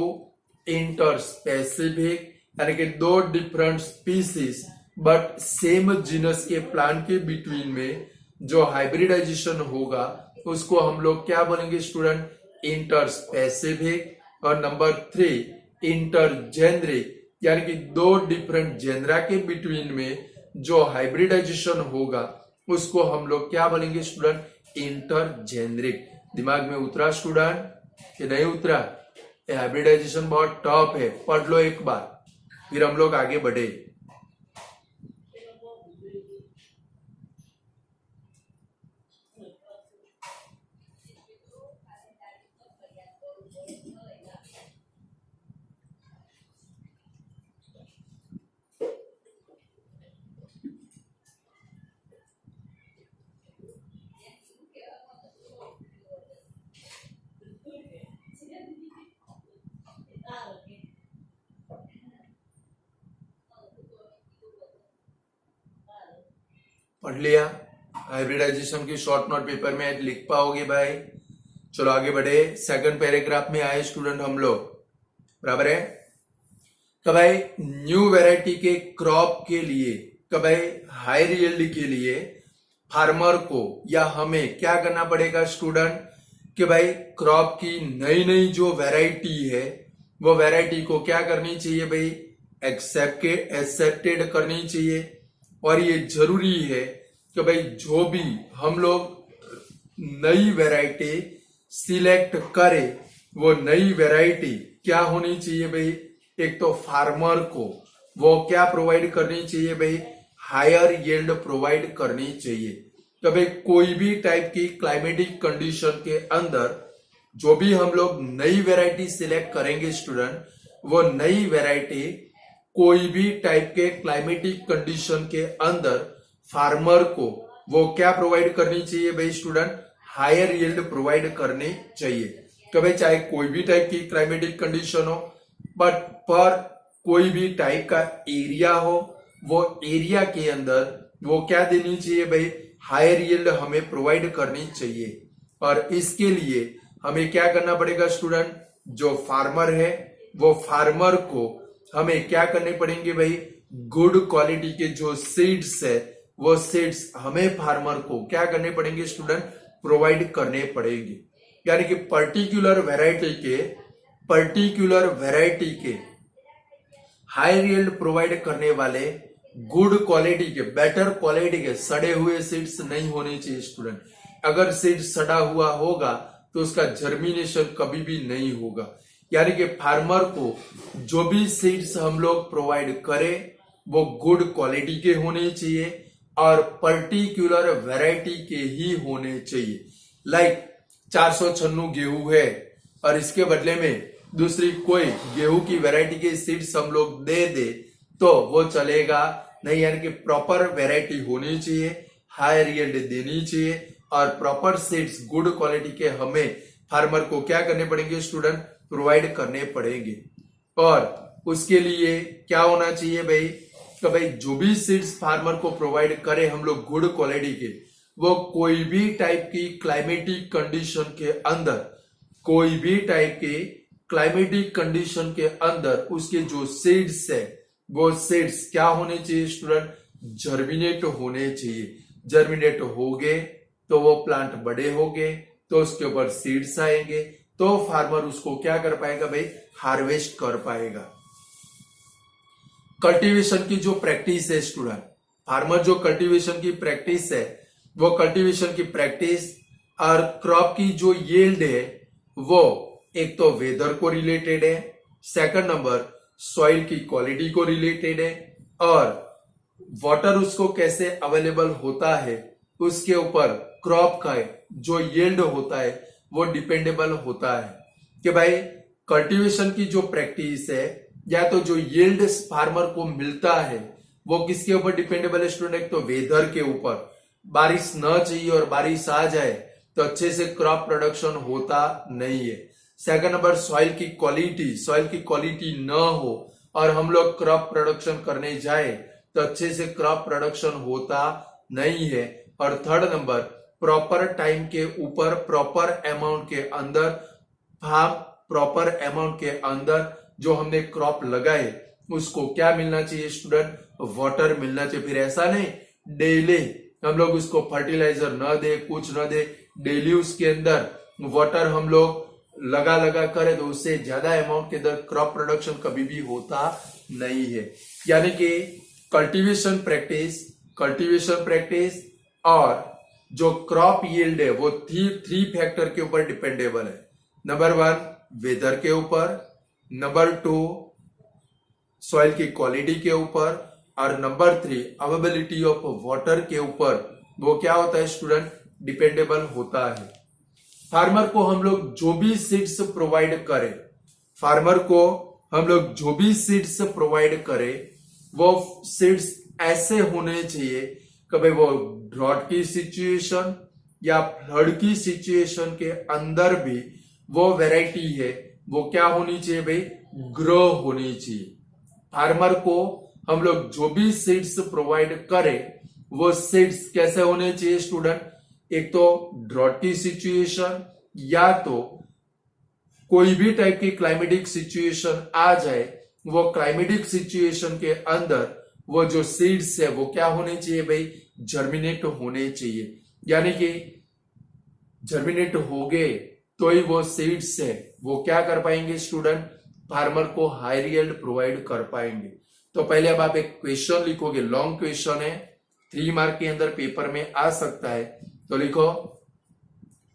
interspecific, यानी कि दो different species but same genus के प्लांट के बिटवीन में जो हाइब्रिडाइजेशन होगा उसको हम लोग क्या बोलेंगे स्टूडेंट? इंटरस्पेसिफिक। और नंबर थ्री, इंटरजेनरिक, यानी कि दो डिफरेंट जेनरा के बिटवीन में जो हाइब्रिडाइजेशन होगा उसको हम लोग क्या बोलेंगे स्टूडेंट? इंटरजेनरिक। दिमाग में उतरा स्टूडेंट कि नहीं उतरा? ये हाइब्रिडाइजेशन बहुत टफ है, पढ़ लो एक बार फिर हम लोग आगे बढ़े। पढ़ लिया? हाइब्रिडाइजेशन की शॉर्ट नोट पेपर में लिख पाओगे भाई? चलो आगे बढ़े। सेकंड पैराग्राफ में आए स्टूडेंट हम लोग, बराबर है? तो भाई न्यू वैरायटी के क्रॉप के लिए, तो भाई हाई यील्ड के लिए फार्मर को या हमें क्या करना पड़ेगा स्टूडेंट? कि भाई क्रॉप की नई नई जो वैरायटी है वो वैरायटी को क्या करनी चाहिए भाई? एक्सेप्टेड करनी चाहिए। और ये जरूरी है कि भाई जो भी हम लोग नई वैरायटी सिलेक्ट करें वो नई वैरायटी क्या होनी चाहिए भाई? एक तो फार्मर को वो क्या प्रोवाइड करनी चाहिए भाई? हायर यील्ड प्रोवाइड करनी चाहिए। तो भाई कोई भी टाइप की क्लाइमेटिक कंडीशन के अंदर जो भी हम लोग नई वैरायटी सिलेक्ट करेंगे स्टूडेंट, वो नई वैरायटी कोई भी टाइप के क्लाइमेटिक कंडीशन के अंदर फार्मर को वो क्या प्रोवाइड करनी चाहिए भाई स्टूडेंट? हायर यील्ड प्रोवाइड करनी चाहिए। कि भाई चाहे कोई भी टाइप की क्लाइमेटिक कंडीशन हो, बट पर कोई भी टाइप का एरिया हो, वो एरिया के अंदर वो क्या देनी चाहिए भाई, हायर यील्ड हमें प्रोवाइड करनी चाहिए। और इसके लिए हमें क्या करना पड़ेगा स्टूडेंट, जो फार्मर है वो फार्मर को हमें क्या करने पड़ेंगे भाई, गुड क्वालिटी के जो सीड्स है वो सीड्स हमें फार्मर को क्या करने पड़ेंगे स्टूडेंट, प्रोवाइड करने पड़ेंगे। यानी कि पर्टिकुलर वैरायटी के हाई यील्ड प्रोवाइड करने वाले गुड क्वालिटी के, बेटर क्वालिटी के सड़े हुए सीड्स नहीं होने चाहिए स्टूडेंट। अगर सीड सड़ा हुआ होगा तो उसका जर्मिनेशन कभी भी नहीं होगा। यानी कि फार्मर को जो भी सीड्स हम लोग प्रोवाइड करें वो गुड क्वालिटी के होने चाहिए और पर्टिकुलर वैरायटी के ही होने चाहिए। लाइक 496 गेहूं है और इसके बदले में दूसरी कोई गेहूं की वैरायटी के सीड्स हम लोग दे दे तो वो चलेगा नहीं। यानी कि प्रॉपर वैरायटी होनी चाहिए, हायर यील्ड देनी चाहिए और प्रॉपर सीड्स गुड क्वालिटी के हमें फार्मर को क्या करने पड़ेंगे स्टूडेंट, प्रोवाइड करने पड़ेंगे। और उसके लिए क्या होना चाहिए भाई, कि भाई जो भी सीड्स फार्मर को प्रोवाइड करें हम लोग गुड क्वालिटी के, वो कोई भी टाइप की क्लाइमेटिक कंडीशन के अंदर, कोई भी टाइप के क्लाइमेटिक कंडीशन के अंदर उसके जो सीड्स है वो सीड्स क्या होने चाहिए स्टूडेंट, जर्मिनेट होने चाहिए। जर्मिनेट हो गए तो वो प्लांट बड़े हो गए तो उसके ऊपर सीड्स आएंगे तो फार्मर उसको क्या कर पाएगा भाई, हार्वेस्ट कर पाएगा। कल्टीवेशन की जो प्रैक्टिस है स्टूडेंट, फार्मर जो कल्टीवेशन की प्रैक्टिस है वो कल्टीवेशन की प्रैक्टिस और क्रॉप की जो यील्ड है वो एक तो वेदर को रिलेटेड है, सेकंड नंबर सॉइल की क्वालिटी को रिलेटेड है और वाटर उसको कैसे अवेलेबल होता है उसके ऊपर क्रॉप का जो यील्ड होता है वो डिपेंडेबल होता है। कि भाई कल्टीवेशन की जो प्रैक्टिस है या तो जो यील्ड फार्मर को मिलता है वो किसके ऊपर डिपेंडेबल है स्टूडेंट, तो वेदर के ऊपर। बारिश न चाहिए और बारिश आ जाए तो अच्छे से क्रॉप प्रोडक्शन होता नहीं है। सेकंड नंबर सॉइल की क्वालिटी न हो और हम लोग क्रॉप प्रोडक्शन करने जाए तो अच्छे से क्रॉप प्रोडक्शन होता नहीं है। और थर्ड नंबर प्रॉपर टाइम के ऊपर प्रॉपर अमाउंट के अंदर जो हमने क्रॉप लगाए उसको क्या मिलना चाहिए स्टूडेंट, वाटर मिलना चाहिए। फिर ऐसा नहीं डेली हम लोग उसको फर्टिलाइजर न दे, कुछ न दे, डेली उसके अंदर वाटर हम लोग लगा करें तो उससे ज्यादा अमाउंट के अंदर क्रॉप प्रोडक्शन कभी भी होता नहीं है। यानी कि कल्टीवेशन प्रैक्टिस और जो क्रॉप यील्ड है वो थ्री फैक्टर के ऊपर डिपेंडेबल है। नंबर 1 वेदर के ऊपर, नंबर 2 सॉइल की क्वालिटी के ऊपर और नंबर 3 अवेलेबिलिटी ऑफ वाटर के ऊपर वो क्या होता है स्टूडेंट, डिपेंडेबल होता है। फार्मर को हम लोग जो भी सीड्स प्रोवाइड करें वो सीड्स ऐसे होने चाहिए कि भाई वो ड्रॉट की सिचुएशन या फ्लड की सिचुएशन के अंदर भी वो वैरायटी है वो क्या होनी चाहिए भाई, ग्रो होनी चाहिए। फार्मर को हम लोग जो भी सीड्स प्रोवाइड करें वो सीड्स कैसे होने चाहिए स्टूडेंट, एक तो ड्रॉट की सिचुएशन या तो कोई भी टाइप की क्लाइमेटिक सिचुएशन आ जाए, वो क्लाइमेटिक सिचुएशन के अंदर वो जो सीड्स है वो क्या होने चाहिए भाई, जर्मिनेट होने चाहिए। यानी कि जर्मिनेट हो गए तो ही वो सीड्स है वो क्या कर पाएंगे स्टूडेंट, फार्मर को हायर यील्ड प्रोवाइड कर पाएंगे। तो पहले अब आप एक क्वेश्चन लिखोगे, लॉन्ग क्वेश्चन है, 3 मार्क के अंदर पेपर में आ सकता है। तो लिखो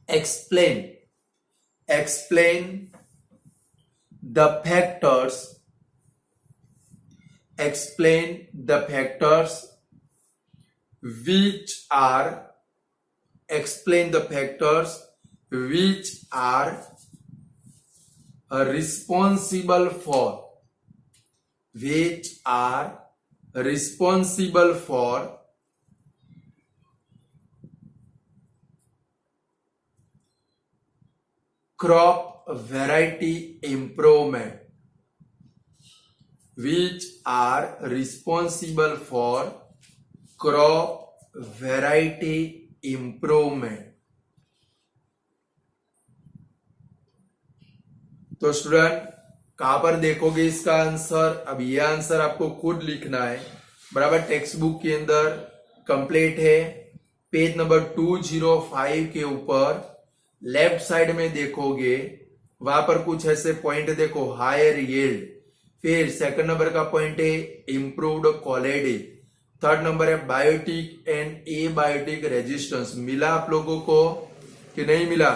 explain the factors which are responsible for crop variety improvement, which are responsible for crop variety improvement. तो स्टूडेंट कहां पर देखोगे इसका आंसर? अब ये आंसर आपको खुद लिखना है, बराबर। टेक्स्ट बुक के अंदर कंप्लीट है, पेज नंबर 205 के ऊपर लेफ्ट साइड में देखोगे, वहां पर कुछ ऐसे पॉइंट देखो, हायर यील्ड, फिर सेकंड नंबर का पॉइंट है इंप्रूव्ड क्वालिटी, थर्ड नंबर है biotic and abiotic resistance. मिला आप लोगों को कि नहीं मिला?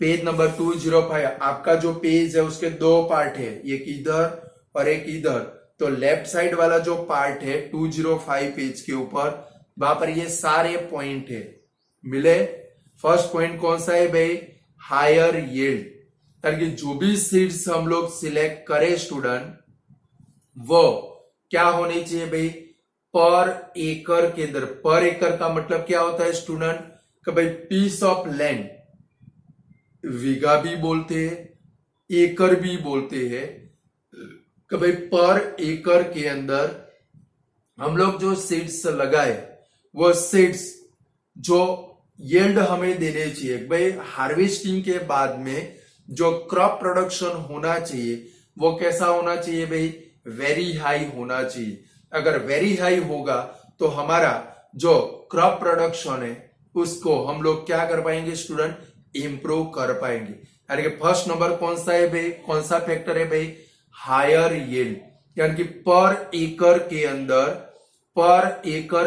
पेज नंबर 205, आपका जो पेज है उसके दो पार्ट है, एक इधर और एक इधर। तो लेफ्ट साइड वाला जो पार्ट है 205 पेज के ऊपर, वहां पर ये सारे पॉइंट है, मिले। फर्स्ट पॉइंट कौन सा है भाई? हायर यील्ड, ताकि जो भी सीड्स हम लोग सिलेक्ट करें स्टूडेंट, वो क्या होनी चाहिए भाई? पर एकड़ के अंदर। पर एकड़ का मतलब क्या होता है स्टूडेंट? कि भाई पीस ऑफ लैंड, बीघा भी बोलते हैं, एकड़ भी बोलते हैं, कि भाई पर एकड़ के अंदर हम लोग जो सीड्स लगाए, वो सीड्स जो यील्ड हमें देने चाहिए, भाई हार्वेस्टिंग के बाद में जो क्रॉप प्रोडक्शन होना चाहिए वो कैसा होना चाहिए भाई? वेरी हाई होना चाहिए। अगर वेरी हाई होगा तो हमारा जो क्रॉप प्रोडक्शन है उसको हम लोग क्या कर पाएंगे स्टूडेंट? इंप्रूव कर पाएंगे। यानी कि फर्स्ट नंबर कौन सा है भाई? कौन सा फैक्टर है भाई? हायर यील्ड, यानी कि पर एकड़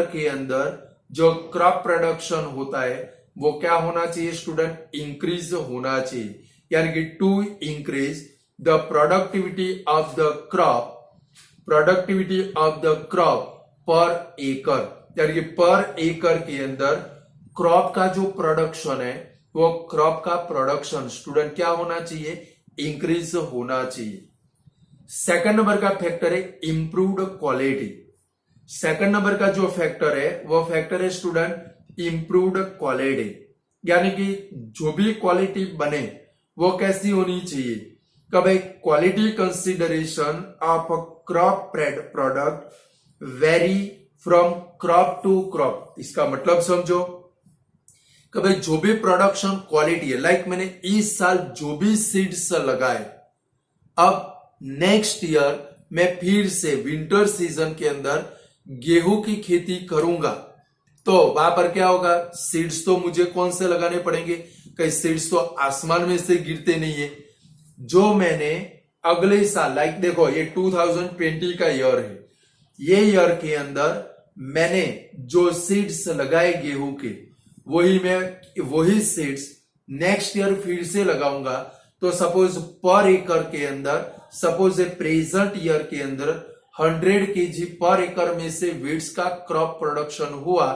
के अंदर जो क्रॉप प्रोडक्शन होता है वो क्या होना चाहिए स्टूडेंट? इंक्रीज होना चाहिए। यानी कि to increase the productivity of the crop पर एकड़, यानी कि पर एकड़ के अंदर क्रॉप का जो प्रोडक्शन है, वो क्रॉप का प्रोडक्शन स्टूडेंट क्या होना चाहिए? इंक्रीज होना चाहिए। सेकंड नंबर का फैक्टर है इंप्रूव्ड क्वालिटी। सेकंड नंबर का जो फैक्टर है वो फैक्टर है स्टूडेंट इंप्रूव्ड क्वालिटी, यानी कि जो भी क्वालिटी बने वो कैसी होनी चाहिए? कभी quality consideration of a crop product vary from crop to crop. इसका मतलब समझो कि भाई जो भी प्रोडक्शन क्वालिटी है, लाइक मैंने इस साल जो भी सीड्स लगाए, अब नेक्स्ट ईयर मैं फिर से विंटर सीजन के अंदर गेहूं की खेती करूंगा, तो वहां पर क्या होगा? सीड्स तो मुझे कौन से लगाने पड़ेंगे? कई सीड्स तो आसमान में से गिरते नहीं है। जो मैंने अगले साल, लाइक देखो ये 2020 का ईयर है, ये ईयर के अंदर मैंने जो सीड्स लगाए गेहूं के, वही सीड्स नेक्स्ट ईयर फिर से लगाऊंगा। तो सपोज पर एकड़ के अंदर, सपोज प्रेजेंट ईयर के अंदर 100 केजी पर एकड़ में से वीड्स का क्रॉप प्रोडक्शन हुआ,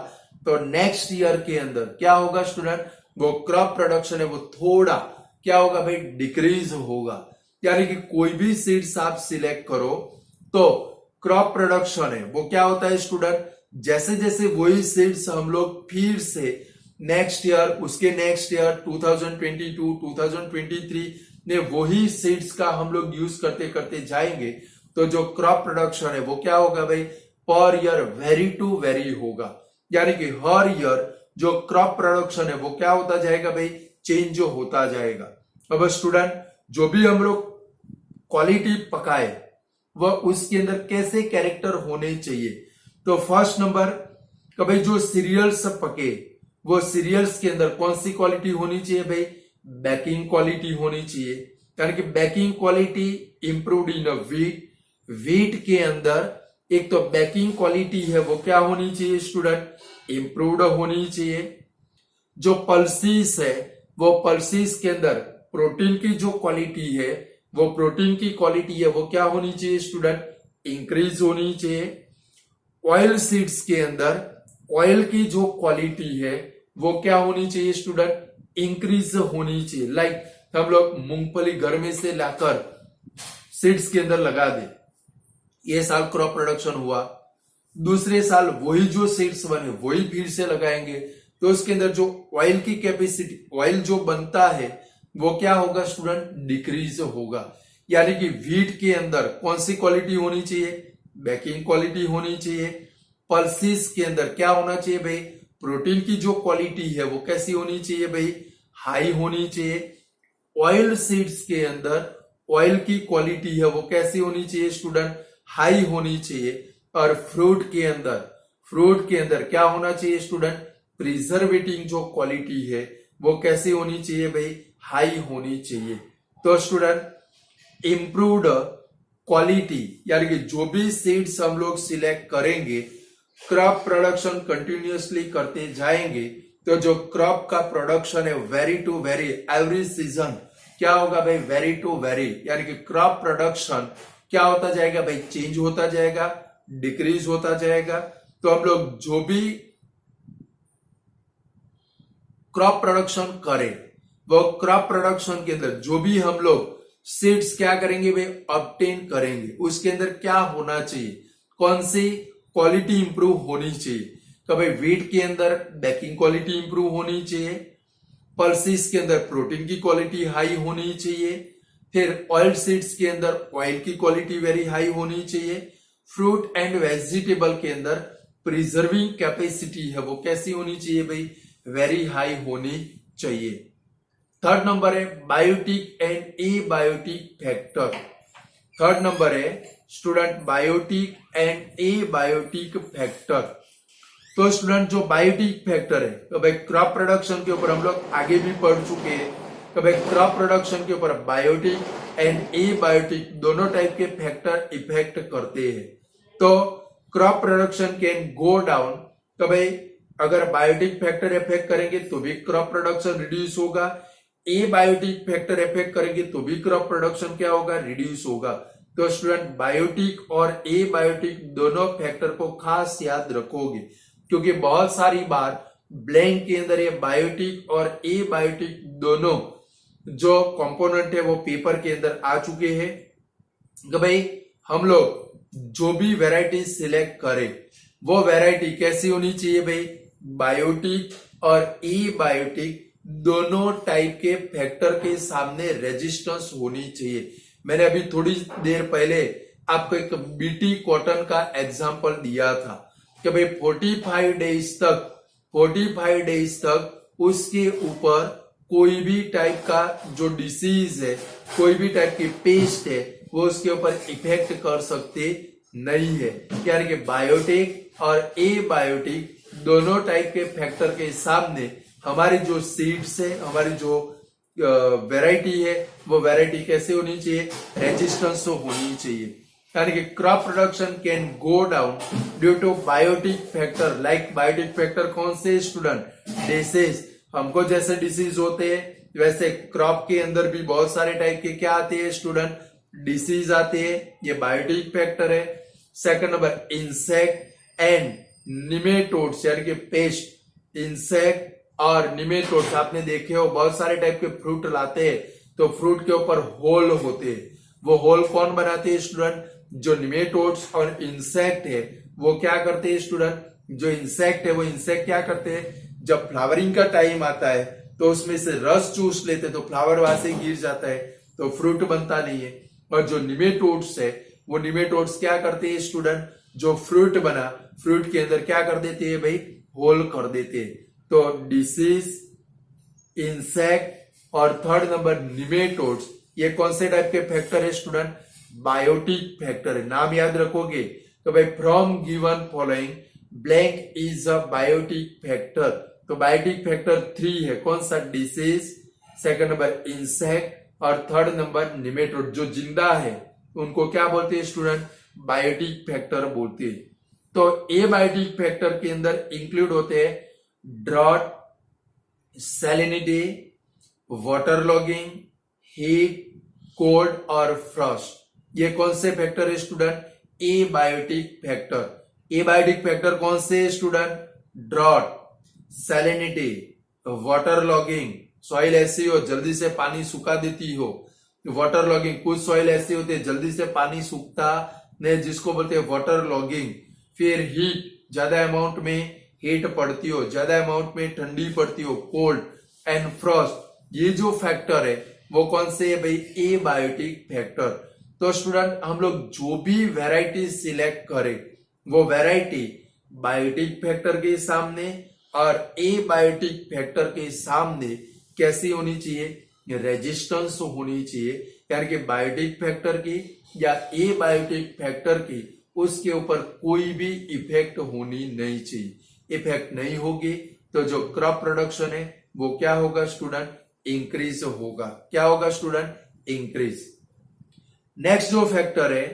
तो नेक्स्ट ईयर के अंदर क्या होगा स्टूडेंट? वो क्रॉप प्रोडक्शन है वो थोड़ा क्या होगा भाई? डिक्रीज होगा। यानी कि कोई भी सीड्स आप सिलेक्ट करो तो क्रॉप प्रोडक्शन है वो क्या होता है स्टूडेंट? जैसे जैसे वही सीड्स हम लोग फिर से नेक्स्ट ईयर, उसके नेक्स्ट ईयर 2022, 2023 में वही सीड्स का हम लोग यूज करते करते जाएंगे, तो जो क्रॉप प्रोडक्शन है वो क्या होगा भाई? Per year very to very होगा। यानी कि हर ईयर जो क्रॉप प्रोडक्शन है वो क्या होता जाएगा भाई? चेंज होता जाएगा। अब स्टूडेंट जो भी हम लोग क्वालिटी पकाए वह उसके अंदर कैसे कैरेक्टर होने चाहिए? तो फर्स्ट नंबर कभी जो सीरियल्स पके, वो सीरियल्स के अंदर कौन सी क्वालिटी होनी चाहिए भाई? बेकिंग क्वालिटी होनी चाहिए। यानी कि बेकिंग क्वालिटी इंप्रूव्ड इन वीट के अंदर एक तो बेकिंग क्वालिटी है वो क्या होनी चाहिए स्टूडेंट? इंप्रूव्ड होनी चाहिए। जो पल्सीस है वो पल्सीस के अंदर प्रोटीन की जो क्वालिटी है, वो प्रोटीन की क्वालिटी है वो क्या होनी चाहिए स्टूडेंट? इंक्रीज होनी चाहिए। ऑयल सीड्स के अंदर ऑयल की जो क्वालिटी है वो क्या होनी चाहिए स्टूडेंट? इंक्रीज होनी चाहिए। लाइक हम लोग मूंगफली घर में से लाकर सीड्स के अंदर लगा दे, ये साल क्रॉप प्रोडक्शन हुआ, दूसरे साल वही जो सीड्स बने वही फिर से लगाएंगे, तो उसके अंदर जो ऑयल की कैपेसिटी, ऑयल जो बनता है वो क्या होगा स्टूडेंट, डिक्रीज होगा। यानी कि व्हीट के अंदर कौन सी क्वालिटी होनी चाहिए, बेकिंग क्वालिटी होनी चाहिए। पल्सेस के अंदर क्या होना चाहिए भाई, प्रोटीन की जो क्वालिटी है वो कैसी होनी चाहिए भाई, हाई होनी चाहिए। ऑयल सीड्स के अंदर ऑयल की क्वालिटी है वो कैसी होनी चाहिए स्टूडेंट, हाई होनी चाहिए। और फ्रूट के अंदर क्या होना चाहिए स्टूडेंट, प्रिजर्वेटिंग जो क्वालिटी है वो कैसी होनी चाहिए भाई, हाई होनी चाहिए। तो स्टूडेंट इंप्रूव्ड क्वालिटी यानी कि जो भी सीड्स हम लोग सिलेक्ट करेंगे, क्रॉप प्रोडक्शन कंटिन्यूअसली करते जाएंगे, तो जो क्रॉप का प्रोडक्शन है vary to vary every season क्या होगा भाई, वेरी टू वेरी, यानी कि क्रॉप प्रोडक्शन क्या होता जाएगा भाई, चेंज होता जाएगा, डिक्रीज होता जाएगा। तो हम लोग जो भी क्रॉप प्रोडक्शन करें, वो क्रॉप प्रोडक्शन के अंदर जो भी हम लोग सीड्स क्या करेंगे भाई, ऑब्टेन करेंगे, उसके अंदर क्या होना चाहिए, कौन सी क्वालिटी इंप्रूव होनी चाहिए। तो भाई व्हीट के अंदर बेकिंग क्वालिटी इंप्रूव होनी चाहिए, पल्सेस के अंदर प्रोटीन की क्वालिटी हाई होनी चाहिए, फिर ऑयल सीड्स के अंदर ऑयल की क्वालिटी वेरी हाई होनी चाहिए, फ्रूट एंड वेजिटेबल के अंदर प्रिजर्विंग कैपेसिटी है वो कैसी होनी चाहिए भाई, वेरी हाई होनी चाहिए। थर्ड नंबर है biotic and abiotic factor. Third number है student biotic and abiotic factor. तो स्टूडेंट जो बायोटिक फैक्टर है, तो भाई क्रॉप प्रोडक्शन के ऊपर हम लोग आगे भी पढ़ चुके हैं, तो भाई क्रॉप प्रोडक्शन के ऊपर बायोटिक एंड एबायोटिक दोनों टाइप के फैक्टर इफेक्ट करते हैं। तो crop production can go down, तो भाई अगर बायोटिक फैक्टर इफेक्ट करेंगे तो भी क्रॉप प्रोडक्शन रिड्यूस होगा, एबायोटिक फैक्टर इफेक्ट करेंगे तो भी क्रॉप प्रोडक्शन क्या होगा, रिड्यूस होगा। तो स्टूडेंट बायोटिक और एबायोटिक दोनों फैक्टर को खास याद रखोगे, क्योंकि बहुत सारी बार ब्लैंक के अंदर ये बायोटिक और एबायोटिक दोनों जो कंपोनेंट है वो पेपर के अंदर आ चुके हैं। तो भाई हम लोग जो भी वैरायटी सिलेक्ट करें वो वैरायटी कैसी होनी चाहिए भाई, बायोटिक और एबायोटिक दोनों टाइप के फैक्टर के सामने रेजिस्टेंस होनी चाहिए। मैंने अभी थोड़ी देर पहले आपको एक बीटी कॉटन का एग्जांपल दिया था कि भाई 45 डेज तक उसके ऊपर कोई भी टाइप का जो डिसीज है, कोई भी टाइप की पेस्ट है, वो उसके ऊपर इफेक्ट कर सकते नहीं है। यानी कि बायोटिक और एबायोटिक दोनों टाइप के फैक्टर के सामने हमारी जो सीड्स है, हमारी जो वैरायटी है, वो वैरायटी कैसे होनी चाहिए, रेजिस्टेंस तो होनी चाहिए। यानी कि crop production can go down due to biotic factor. Like biotic factor कौन से स्टूडेंट, डिसीज। हमको जैसे डिसीज होते हैं वैसे क्रॉप के अंदर भी बहुत सारे टाइप के क्या आते हैं स्टूडेंट, डिसीज आते हैं, ये बायोटिक फैक्टर है। Second number insect and nematodes यानी कि पेस्ट। इंसेक्ट और निमेटोड्स आपने देखे हो, बहुत सारे टाइप के फ्रूट लाते हैं तो फ्रूट के ऊपर होल होते हैं, वो होल कौन बनाते हैं स्टूडेंट, जो निमेटोड्स और इंसेक्ट है वो क्या करते हैं स्टूडेंट, जो इंसेक्ट है वो इंसेक्ट क्या करते हैं, जब फ्लावरिंग का टाइम आता है तो उसमें से रस चूस लेते हैं तो फ्लावर वहां से गिर जाता है तो फ्रूट बनता नहीं है। और जो निमेटोड्स है वो निमेटोड्स क्या करते हैं स्टूडेंट, जो फ्रूट बना फ्रूट के अंदर क्या कर देते हैं भाई, होल कर देते हैं। तो डिसीज, इंसेक्ट और थर्ड नंबर निमेटोड्स, ये कौन से टाइप के फैक्टर है स्टूडेंट, बायोटिक फैक्टर है। नाम याद रखोगे तो भाई from given following blank is a biotic factor. तो बायोटिक फैक्टर 3 है, कौन सा, डिसीज, सेकंड नंबर इंसेक्ट और थर्ड नंबर निमेटोड। जो जिंदा है उनको क्या बोलते हैं स्टूडेंट, बायोटिक फैक्टर बोलते हैं। तो ए बायोटिक फैक्टर के अंदर इंक्लूड होते हैं drought, salinity, water logging, heat, cold और फ्रॉस्ट। ये कौन से फैक्टर है student, abiotic factor. Abiotic factor कौन से student, drought, salinity, water logging, soil ऐसी हो जल्दी से पानी सुखा देती हो, वाटर लॉगिंग, कुछ सॉइल ऐसे होते हैं जल्दी से पानी सूखता नहीं जिसको बोलते हैं वाटर लॉगिंग। फिर हीट, ज्यादा अमाउंट में हीट पड़ती हो, ज्यादा अमाउंट में ठंडी पड़ती हो, कोल्ड एंड फ्रॉस्ट, ये जो फैक्टर है वो कौन से है भाई, एबायोटिक फैक्टर। तो स्टूडेंट हम लोग जो भी वैरायटी सिलेक्ट करें वो वैरायटी बायोटिक फैक्टर के सामने और एबायोटिक फैक्टर के सामने कैसी होनी चाहिए, रेजिस्टेंस होनी चाहिए। यानी कि बायोटिक फैक्टर की या एबायोटिक फैक्टर की उसके ऊपर कोई भी इफेक्ट होनी नहीं चाहिए। इफेक्ट नहीं होगी तो जो क्रॉप प्रोडक्शन है वो क्या होगा स्टूडेंट, इंक्रीज होगा। क्या होगा स्टूडेंट, इंक्रीज। नेक्स्ट जो फैक्टर है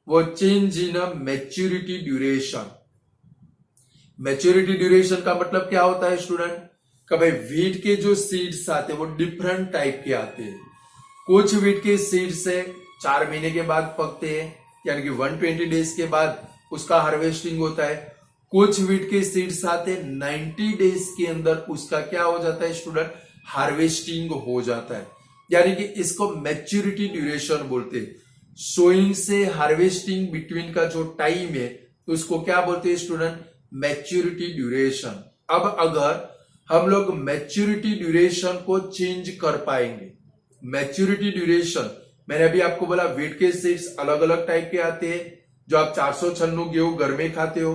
वो change in maturity duration. Maturity duration का मतलब क्या होता है स्टूडेंट, कि भाई वीट के जो सीड्स आते हैं वो डिफरेंट टाइप के आते हैं। कुछ वीट के सीड्स से 4 महीने के बाद पकते हैं, यानी कि 120 डेज के बाद उसका हार्वेस्टिंग होता है। कुछ वीट के सीड्स आते हैं 90 डेज के अंदर उसका क्या हो जाता है स्टूडेंट, हार्वेस्टिंग हो जाता है। यानी कि इसको मैच्योरिटी ड्यूरेशन बोलते हैं। सोइंग से हार्वेस्टिंग बिटवीन का जो टाइम है उसको क्या बोलते हैं स्टूडेंट, मैच्योरिटी ड्यूरेशन। अब अगर हम लोग मैच्योरिटी ड्यूरेशन को चेंज कर पाएंगे, मैच्योरिटी ड्यूरेशन मैंने अभी आपको बोला वीट के सीड्स अलग अलग टाइप के आते हैं। जो आप 496 गेहूं घर में खाते हो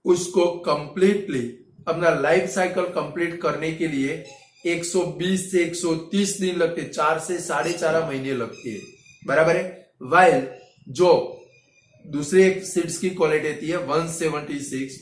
उसको कंप्लीटली अपना लाइफ साइकिल कंप्लीट करने के लिए 120 से 130 दिन लगते, 4 से 4.5 महीने लगते हैं, बराबर है। वाइल जो दूसरे सीड्स की क्वालिटी होती है 176,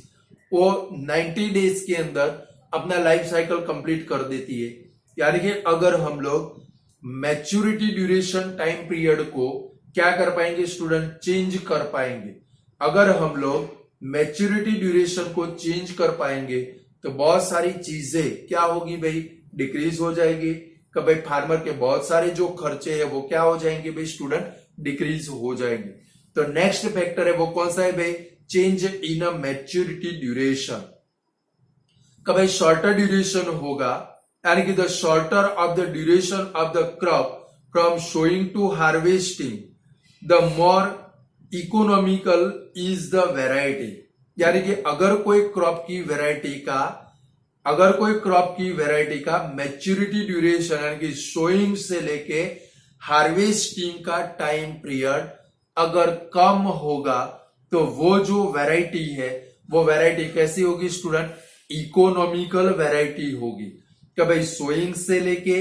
वो 90 डेज के अंदर अपना लाइफ साइकिल कंप्लीट कर देती है। यानी कि अगर हम लोग मैच्योरिटी ड्यूरेशन टाइम पीरियड को क्या कर पाएंगे स्टूडेंट, चेंज कर पाएंगे। अगर हम लोग मैच्योरिटी ड्यूरेशन को चेंज कर पाएंगे तो बहुत सारी चीजें क्या होगी भाई, डिक्रीज हो जाएगी। कि भाई फार्मर के बहुत सारे जो खर्चे है वो क्या हो जाएंगे भाई स्टूडेंट, डिक्रीज हो जाएंगे। तो नेक्स्ट फैक्टर है वो कौन सा है भाई, change in a maturity duration. कि भाई शॉर्टर ड्यूरेशन होगा, यानी कि the shorter of the duration of the crop from sowing to harvesting the more economical is the variety. यानी कि अगर कोई क्रॉप की वेराइटी का मैच्योरिटी ड्यूरेशन यानी कि शोइंग से लेके हार्वेस्टिंग का टाइम पीरियड अगर कम होगा तो वो जो वेराइटी है वो वेराइटी कैसी होगी स्टूडेंट, इकोनॉमिकल वेराइटी होगी। कि भाई सोइंग से लेके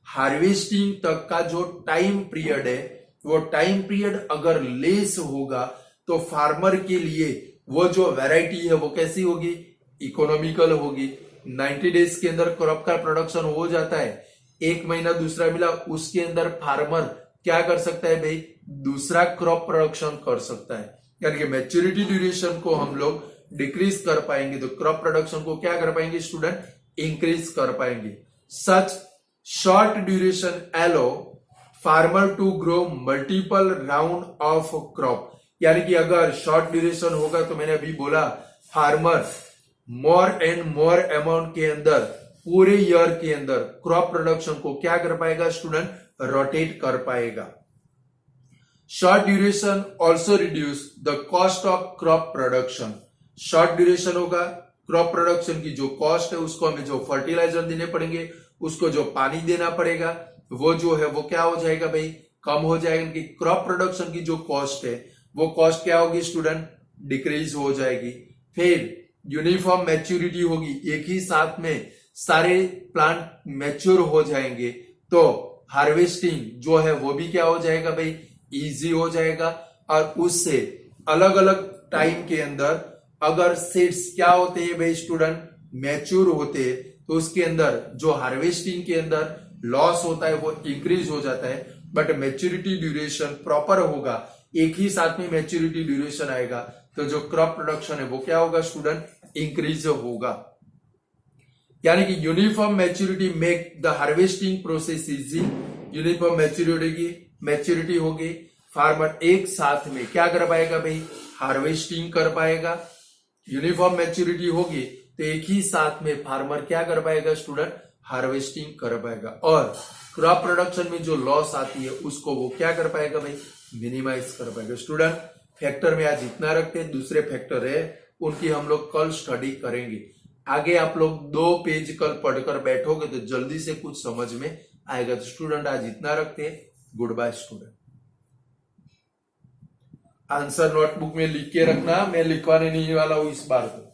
हार्वेस्टिंग तक का जो टाइम पीरियड है वो टाइम पीरियड अगर लेस होगा तो फार्मर के लिए वो जो वेराइटी है वो कैसी होगी, इकोनॉमिकल होगी। 90 डेज के अंदर क्रॉप का प्रोडक्शन हो जाता है, 1 महीना दूसरा मिला उसके अंदर फार्मर क्या कर सकता है भाई, दूसरा क्रॉप प्रोडक्शन कर सकता है। यानी कि मैच्योरिटी ड्यूरेशन को हम लोग डिक्रीज कर पाएंगे तो क्रॉप प्रोडक्शन को क्या कर पाएंगे स्टूडेंट, इंक्रीज कर पाएंगे। Such short duration allow farmer to grow multiple round of crop. यानी कि अगर शॉर्ट ड्यूरेशन होगा तो मैंने अभी बोला farmer more and more amount के अंदर पूरे ईयर के अंदर क्रॉप प्रोडक्शन को क्या कर पाएगा स्टूडेंट, रोटेट कर पाएगा। Short duration also reduce the cost of crop production. Short duration होगा, क्रॉप प्रोडक्शन की जो कॉस्ट है उसको हमें जो फर्टिलाइजर देने पड़ेंगे, उसको जो पानी देना पड़ेगा वो जो है वो क्या हो जाएगा भाई, कम हो जाएगा। कि क्रॉप प्रोडक्शन की जो कॉस्ट है वो कॉस्ट क्या होगी स्टूडेंट, डिक्रीज हो जाएगी। फिर यूनिफॉर्म मैच्योरिटी होगी, एक ही साथ में सारे प्लांट मैच्योर हो जाएंगे तो हार्वेस्टिंग जो है वो भी क्या हो जाएगा भाई, इजी हो जाएगा। और उससे अलग अलग टाइम के अंदर अगर सीड्स क्या होते हैं भाई स्टूडेंट, मैच्योर होते हैं तो उसके अंदर जो हार्वेस्टिंग के अंदर लॉस होता है वो इंक्रीज हो जाता है। बट मैच्योरिटी ड्यूरेशन प्रॉपर होगा, एक ही साथ में मैच्योरिटी ड्यूरेशन आएगा तो जो क्रॉप प्रोडक्शन है वो क्या होगा स्टूडेंट, इंक्रीज होगा। यानी कि uniform maturity make the harvesting process easy. Uniform maturity होगी, फार्मर एक साथ में क्या कर पाएगा भाई, हार्वेस्टिंग कर पाएगा। यूनिफॉर्म मैच्योरिटी होगी तो एक ही साथ में फार्मर क्या कर पाएगा स्टूडेंट, हार्वेस्टिंग कर पाएगा। और क्रॉप प्रोडक्शन में जो लॉस आती है उसको वो क्या कर पाएगा भाई, मिनिमाइज कर पाएगा। स्टूडेंट फैक्टर में आज इतना रखते हैं, दूसरे फैक्टर है उनकी हम लोग कल स्टडी करेंगे। आगे आप लोग 2 पेज कल पढ़कर बैठोगे तो जल्दी से कुछ समझ में आएगा। तो स्टूडेंट आज इतना रखते हैं। Goodbye student. Answer notebook में लिख के रखना, मैं लिखवाने नहीं वाला हूं इस बार तो।